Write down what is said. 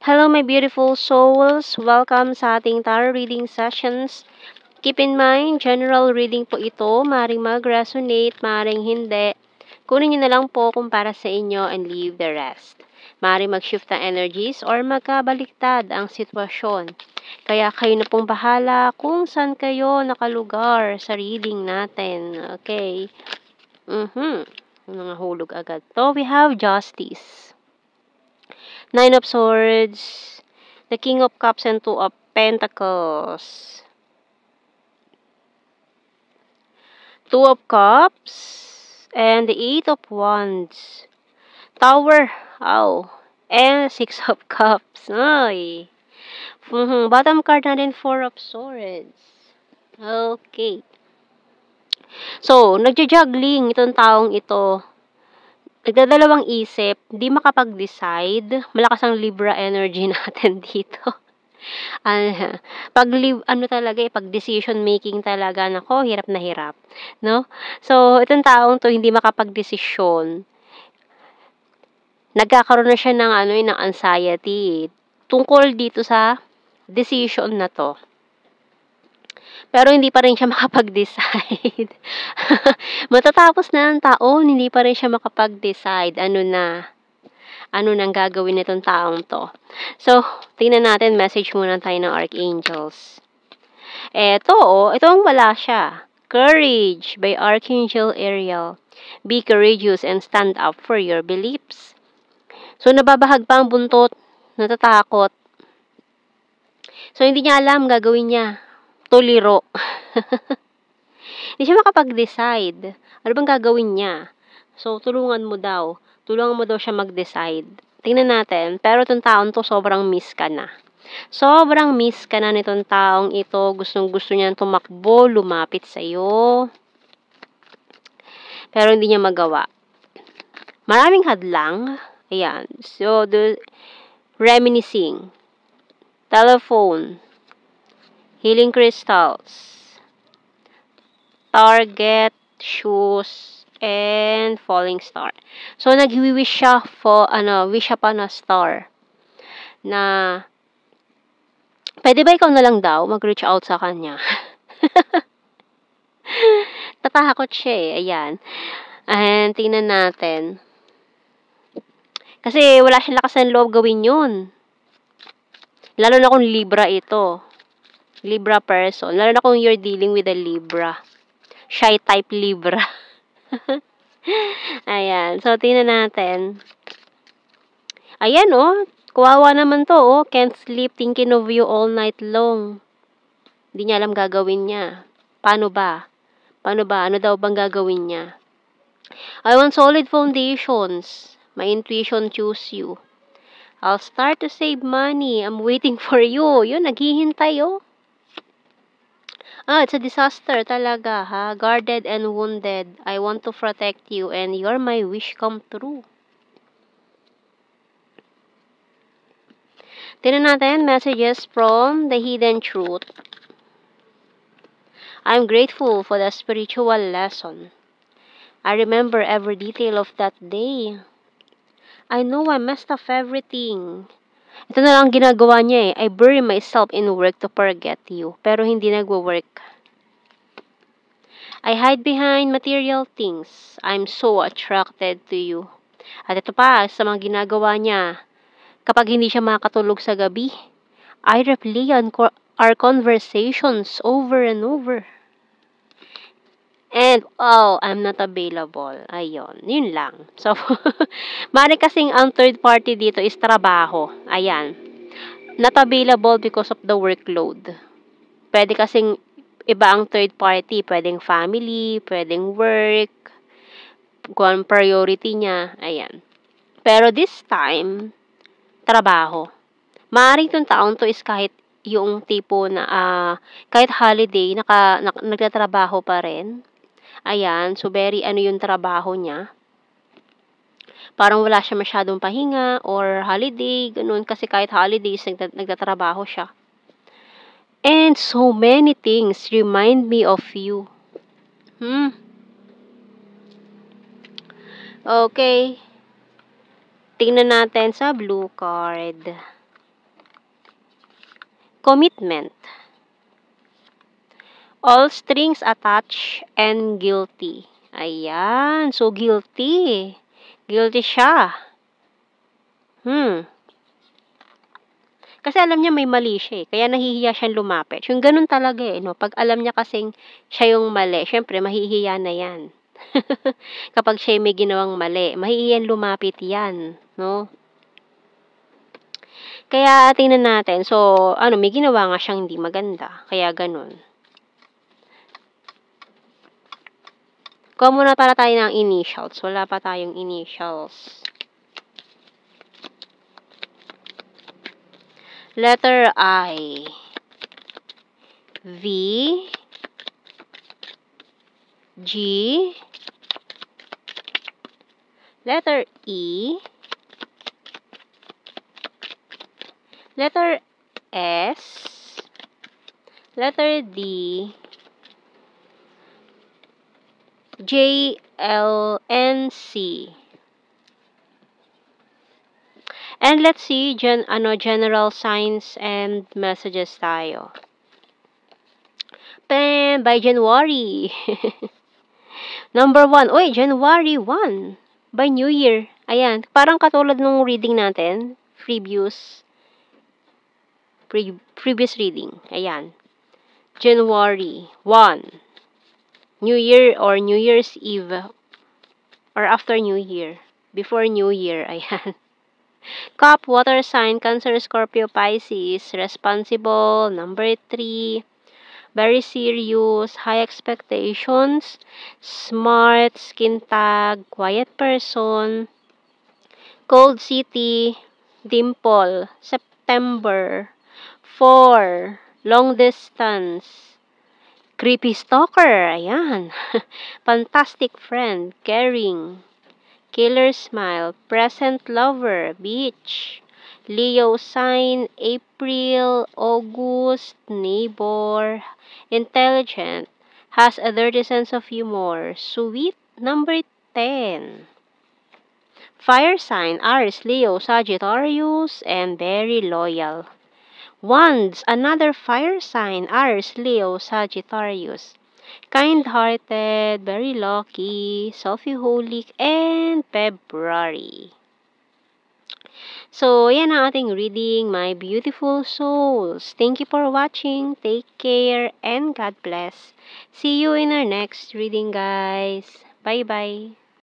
Hello, my beautiful souls. Welcome sa ating tarot reading sessions. Keep in mind, general reading po ito. Maring mag-resonate, maring hindi. Kunin nyo na lang po kung para sa inyo and leave the rest. Maring mag-shift ang energies or magkabaliktad ang sitwasyon. Kaya kayo na pong bahala kung saan kayo nakalugar sa reading natin. Okay? Mga hulog agad. So, we have Justice. Nine of Swords, the King of Cups, and Two of Pentacles. Two of Cups, and the Eight of Wands. Tower, and Six of Cups. Ay. Bottom card natin, Four of Swords. Okay. So, nagja-juggling itong taong ito. Nagdadalawang isip, di makapag-decide. Malakas ang Libra energy natin dito. Pag decision making talaga, nako, hirap na hirap, no? So, itong taong to hindi makapag-desisyon. Nagkakaroon na siya ng anxiety tungkol dito sa decision na to. Pero hindi pa rin siya makapag-decide. Matatapos na ang taon, hindi pa rin siya makapag-decide. Ano nang gagawin nitong taong to. So, tingnan natin, message muna tayo ng Archangels. Itong wala siya. Courage by Archangel Ariel. Be courageous and stand up for your beliefs. So, nababahag pa ang buntot, natatakot. So, hindi niya alam gagawin niya. Tuliro. Hindi siya makapag-decide. Ano bang gagawin niya? So, tulungan mo daw siya mag-decide. Tingnan natin. Pero itong taong to, sobrang miss ka na. Sobrang miss ka na nitong taong ito. Gustong-gusto niyang tumakbo, lumapit sa'yo. Pero hindi niya magawa. Maraming hadlang. Ayan. So, reminiscing. Telephone. Healing crystals. Target, shoes, and falling star. So, nag-wish siya wish siya pa na star. Na, pwede ba ikaw na lang daw mag-reach out sa kanya? Tatakot siya Ayan. And, tingnan natin. Kasi, wala siyang lakas ng loob gawin yun. Lalo na kung Libra ito. Libra person. Lalo na kung you're dealing with a Libra. Shy type Libra. Ayan. So, tingnan natin. Ayan, kawawa naman to, can't sleep thinking of you all night long. Hindi niya alam gagawin niya. Paano ba? Ano daw bang gagawin niya? I want solid foundations. My intuition choose you. I'll start to save money. I'm waiting for you. Yun, naghihintay, it's a disaster talaga, ha? Guarded and wounded. I want to protect you and you're my wish come true. Tingnan natin, messages from the hidden truth. I'm grateful for the spiritual lesson. I remember every detail of that day. I know I messed up everything. Ito na lang ginagawa niya I bury myself in work to forget you. Pero hindi nagwo-work. I hide behind material things. I'm so attracted to you. At ito pa, sa mga ginagawa niya, kapag hindi siya makatulog sa gabi, I replay our conversations over and over. And, I'm not available. Ayun, yun lang. So, mari kasing ang third party dito is trabaho. Ayan. Not available because of the workload. Pwede kasing iba ang third party. Pwedeng family, pwedeng work, kung ang priority niya. Ayan. Pero this time, trabaho. Maaaring itong taon to is kahit yung tipo na kahit holiday, nagtatrabaho pa rin. Ayan, so very yung trabaho niya. Parang wala siya masyadong pahinga or holiday, ganun. Kasi kahit holidays, nagtatrabaho siya. And so many things remind me of you. Okay. Tingnan natin sa blue card. commitment, all strings attached, and guilty. Ayan. So, guilty. Guilty siya. Kasi alam niya may mali siya, eh, kaya nahihiya siyang lumapit. Yung gano'n talaga, eh, 'no, 'pag alam niya kasing siya yung mali, siyempre mahihiya na 'yan. Kapag siya may ginawang mali, mahihiyang lumapit 'yan, 'no. Kaya tingnan natin, so ano, may ginawa nga siyang hindi maganda, kaya gano'n. Kuha muna pala tayo ng initials, wala pa tayong initials. Letter I. V. G. Letter E. Letter S. Letter D. J, L, and C. And let's see, general signs and messages tayo. By January. Number 1. Uy, January 1. By New Year. Ayan. Parang katulad nung reading natin. Previous reading. Ayan. January 1. New Year or New Year's Eve. Or after New Year. Before New Year. Ayan. Cup, water sign, Cancer, Scorpio, Pisces. Responsible. Number 3. Very serious, high expectations, smart, skin tag, quiet person, cold city, dimple, September, 4, long distance, creepy stalker, ayan, fantastic friend, caring, killer smile, present lover, beach, Leo sign, April, August, neighbor, intelligent, has a dirty sense of humor, sweet, number 10. Fire sign, Aries, Leo, Sagittarius, and very loyal. Wands, another fire sign, Aries, Leo, Sagittarius. Kind-hearted, very lucky, Sophie-holic, and February. So, yan ang ating reading, my beautiful souls. Thank you for watching. Take care and God bless. See you in our next reading, guys. Bye-bye.